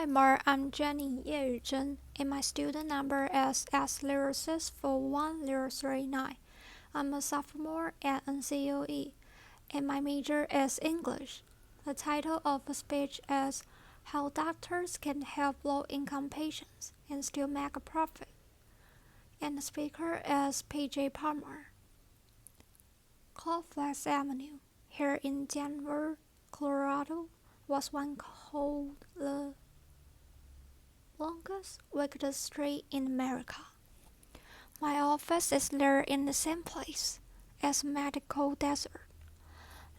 Parmar, I'm Jenny Ye Yuzhen, and my student number is S0641039. I'm a sophomore at NCUE, and my major is English. The title of the speech is How Doctors Can Help Low-Income Patients and Still Make a Profit. And the speaker is PJ Parmar. Cloudflash Avenue, here in Denver, Colorado, was one called the longest wicked street in America. My office is there in the same place as medical desert.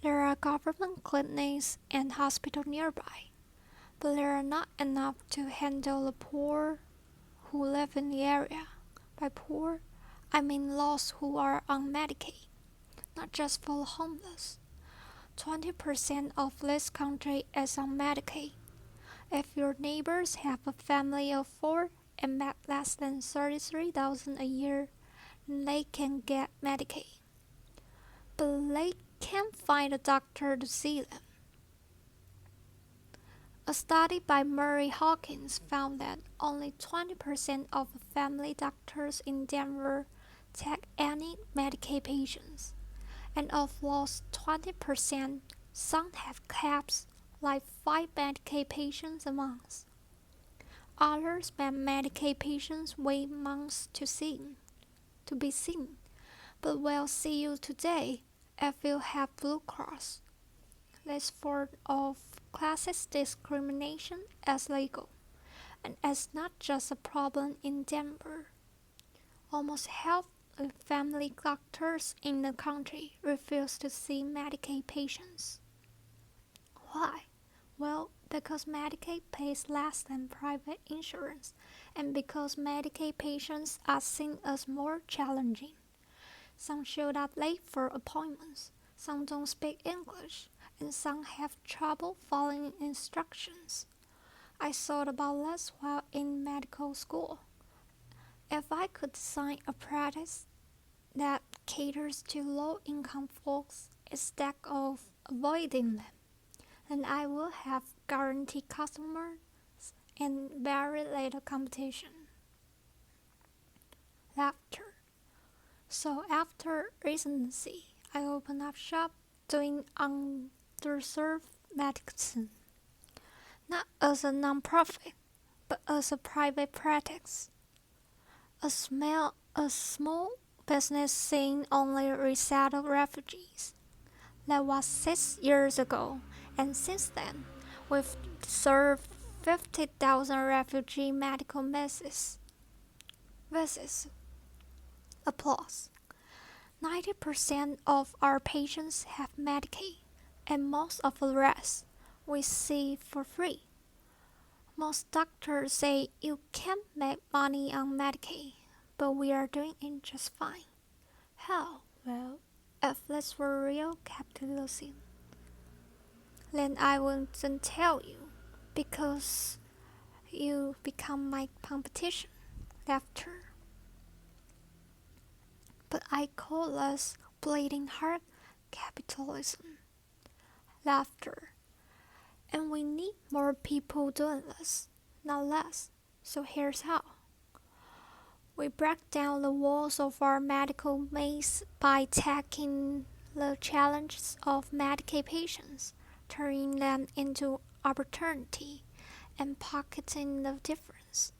There are government clinics and hospitals nearby, but there are not enough to handle the poor who live in the area. By poor, I mean those who are on Medicaid, not just for the homeless. 20% of this country is on Medicaid. If your neighbors have a family of 4 and make less than $33,000 a year, they can get Medicaid. But they can't find a doctor to see them. A study by Murray Hawkins found that only 20% of family doctors in Denver take any Medicaid patients. And of those 20%, some have caps like 5 Medicaid patients a month. Others make Medicaid patients wait months to be seen, but will see you today if you have Blue Cross. This form of classist discrimination is legal, and it's not just a problem in Denver. Almost half of family doctors in the country refuse to see Medicaid patients. Why? Well, because Medicaid pays less than private insurance, and because Medicaid patients are seen as more challenging. Some showed up late for appointments, some don't speak English, and some have trouble following instructions. I thought about this while in medical school. If I could design a practice that caters to low-income folks instead of avoiding them, and I will have guaranteed customers and very little competition. Laughter. So after residency, I opened up shop doing underserved medicine, not as a non-profit, but as a private practice. A small business seeing only resettled refugees. That was 6 years ago. And since then, we've served 50,000 refugee medical visits. Applause. 90% of our patients have Medicaid, and most of the rest we see for free. Most doctors say you can't make money on Medicaid, but we are doing it just fine. How? Well, if this were real capitalism, then I wouldn't tell you, because you become my competition. Laughter. But I call this bleeding heart capitalism. Laughter. And we need more people doing this, not less. So here's how. We break down the walls of our medical maze by tackling the challenges of Medicaid patients, turning them into opportunity, and pocketing the difference.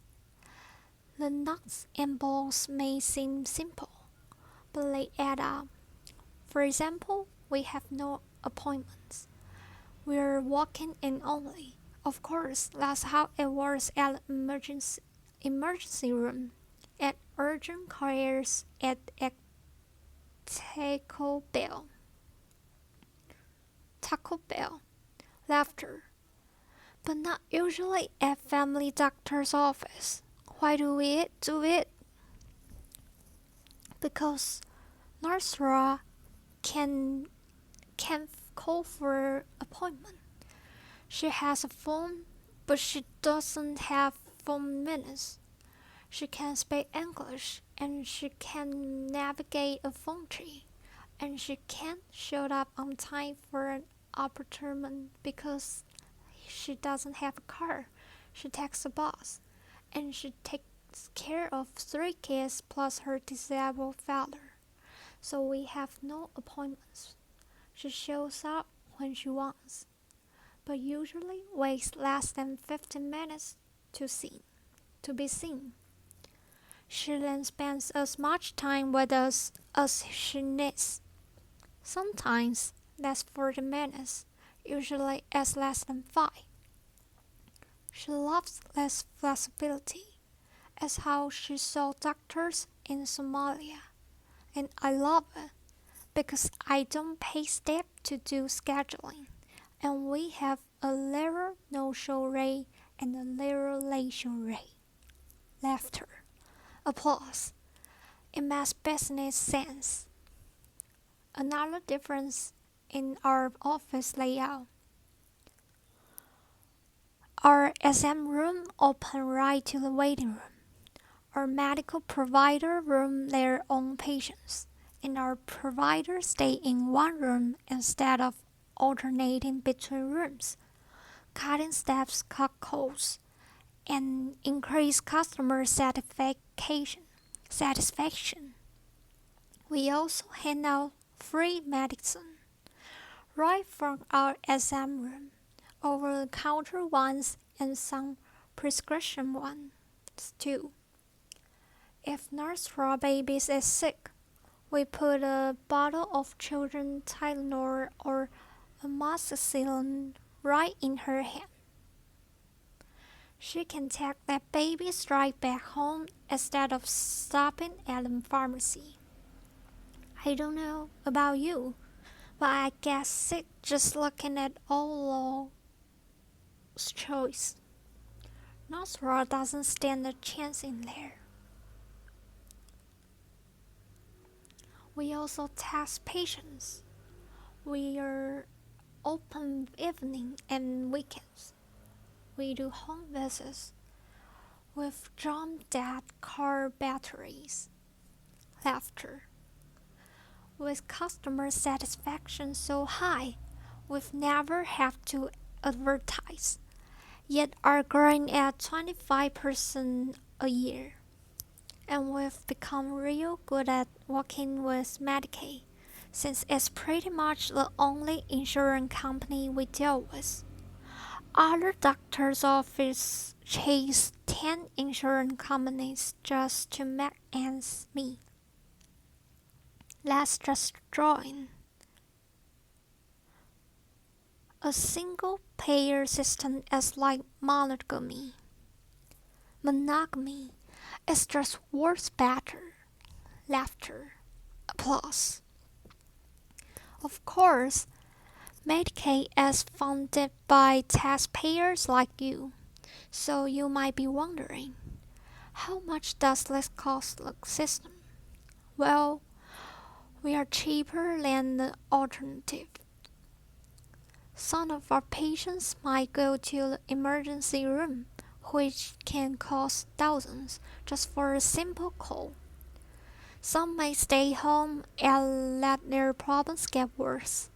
The nuts and bolts may seem simple, but they add up. For example, we have no appointments. We're walking in only. Of course, that's how it works at emergency room, at urgent cares, at Taco Bell. Laughter. But not usually at family doctor's office. Why do we do it? Because Nurse can call for appointment. She has a phone, but she doesn't have phone minutes. She can speak English, and she can navigate a phone tree, and she can't show up on time for an appointment because she doesn't have a car. She takes a bus, and she takes care of 3 kids plus her disabled father. So we have no appointments. She shows up when she wants, but usually waits less than 15 minutes to be seen. She then spends as much time with us as she needs. Sometimes that's 40 minutes, usually as less than 5. She loves less flexibility, as how she saw doctors in Somalia. And I love it because I don't pay staff to do scheduling, and we have a lower no-show rate and a lower late-show rate. Laughter. Applause. It makes business sense. Another difference in our office layout. Our exam room open right to the waiting room. Our medical provider room their own patients, and our providers stay in one room instead of alternating between rooms, cutting staff's cut costs, and increase customer satisfaction. We also hand out free medicine right from our exam room, over-the-counter ones and some prescription ones too. If Nurse Raw babies is sick, we put a bottle of children's Tylenol or amoxicillin right in her hand. She can take that baby straight back home instead of stopping at the pharmacy. I don't know about you, but I get sick just looking at all those choice. Nurse Raw doesn't stand a chance in there. We also test patients. We are open evening and weekends. We do home visits with drum-dead car batteries. Laughter. With customer satisfaction so high, we've never have to advertise, yet are growing at 25% a year. And we've become real good at working with Medicaid, since it's pretty much the only insurance company we deal with. Other doctors' offices chase 10 insurance companies just to make ends meet. Let's just draw in. A single-payer system is like monogamy. Monogamy is just worse better. Laughter. Applause. Of course, Medicaid is funded by taxpayers like you, so you might be wondering, how much does this cost the system? Well, we are cheaper than the alternative. Some of our patients might go to the emergency room, which can cost thousands just for a simple call. Some may stay home and let their problems get worse,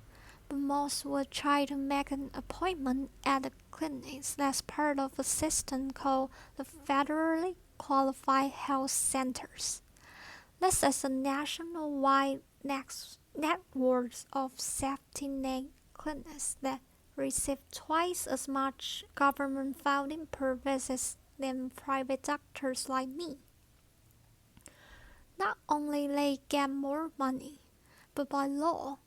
but most will try to make an appointment at the clinics that's part of a system called the Federally Qualified Health Centers. This is a nationwide network of safety net clinics that receive twice as much government funding per visit than private doctors like me. Not only they get more money, but by law,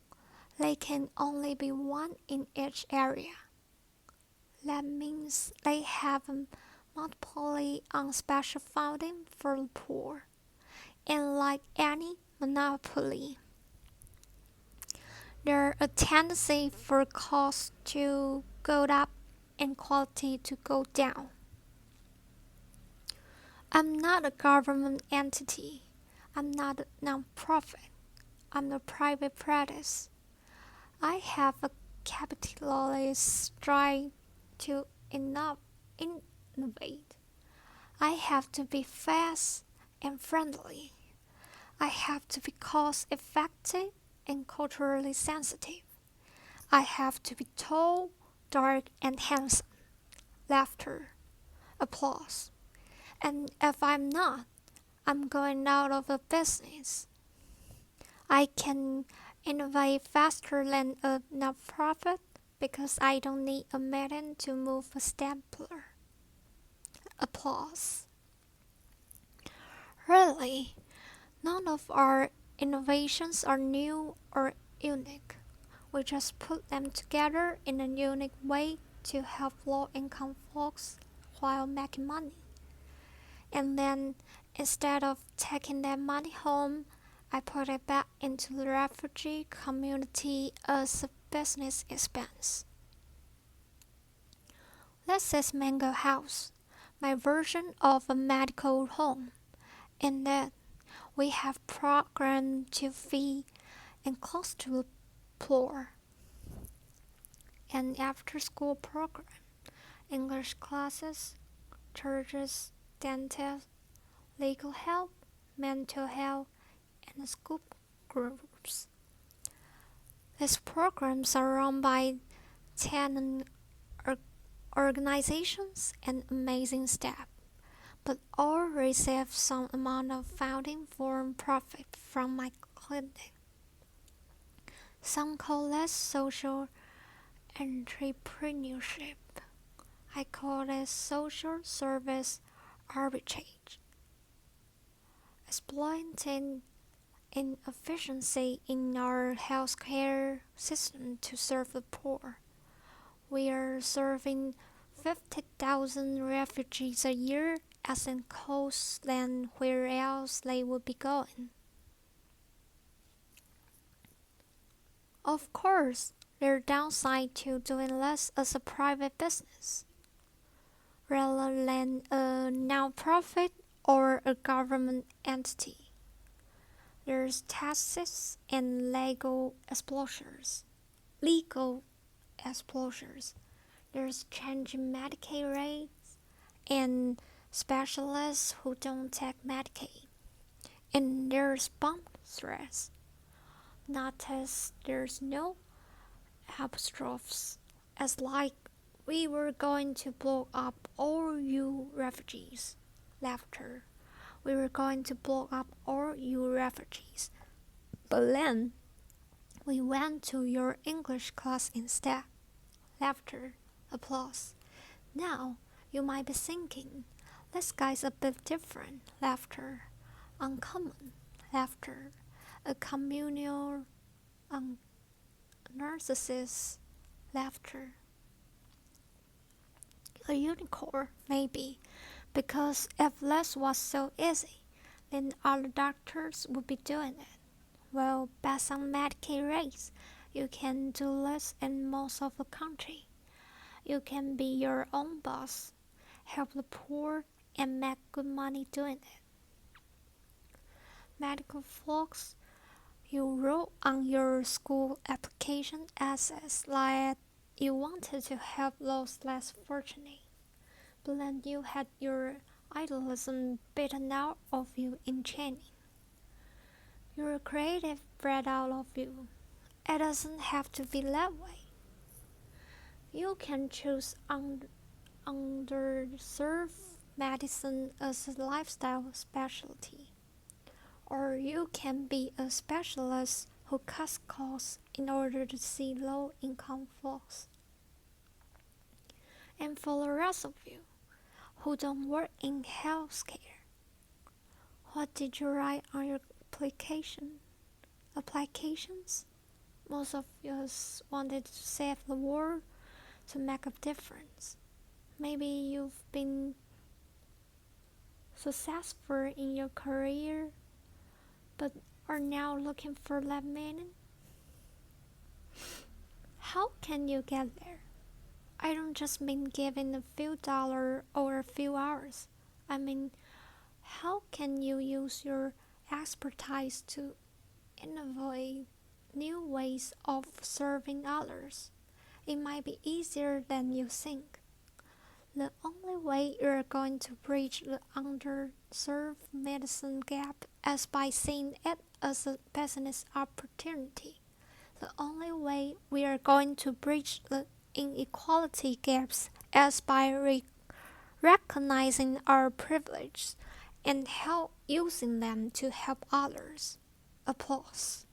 they can only be one in each area. That means they have a monopoly on special funding for the poor, and like any monopoly, there's a tendency for costs to go up and quality to go down. I'm not a government entity. I'm not a non-profit. I'm a private practice. I have a capitalist drive to innovate. I have to be fast and friendly. I have to be cost-effective and culturally sensitive. I have to be tall, dark, and handsome. Laughter. Applause. And if I'm not, I'm going out of the business. I can innovate faster than a nonprofit because I don't need a meeting to move a stapler. Applause. Really, none of our innovations are new or unique. We just put them together in a unique way to help low-income folks while making money. And then, instead of taking that money home, I put it back into the refugee community as a business expense. This is Mango House, my version of a medical home. In that, we have programs to feed and close to the poor, an after-school program, English classes, churches, dental, legal help, mental health, and school groups. These programs are run by tenant organizations and amazing staff, but all receive some amount of funding for profit from my clinic. Some call this social entrepreneurship. I call it social service arbitrage. Exploiting inefficiency in our healthcare system to serve the poor. We are serving 50,000 refugees a year as in costs than where else they would be going. Of course, there are downsides to doing less as a private business rather than a non-profit or a government entity. There's taxes and legal exposures. There's changing Medicaid rates and specialists who don't take Medicaid. And there's bump stress. Notice there's no apostrophes, as like we were going to blow up all you refugees. Laughter. We were going to blow up all you refugees. But then we went to your English class instead. Laughter. Applause. Now you might be thinking, this guy's a bit different. Laughter. Uncommon. Laughter. A communal narcissist. Laughter. A unicorn, maybe, because if this was so easy, then other doctors would be doing it. Well, based on Medicaid rates, you can do this in most of the country. You can be your own boss, help the poor, and make good money doing it. Medical folks, you wrote on your school application essays like you wanted to help those less fortunate, but then you had your idealism beaten out of you in training. Your creative bred out of you. It doesn't have to be that way. You can choose underserved medicine as a lifestyle specialty, or you can be a specialist who cuts costs in order to see low-income folks. And for the rest of you who don't work in healthcare, what did you write on your applications? Most of us wanted to save the world, to make a difference. Maybe you've been successful in your career, but are now looking for that meaning. How can you get there? I don't just mean giving a few dollars or a few hours. I mean, how can you use your expertise to innovate new ways of serving others? It might be easier than you think. The only way you're going to bridge the underserved medicine gap is by seeing it as a business opportunity. The only way we are going to bridge the inequality gaps is by recognizing our privileges and using them to help others. Applause.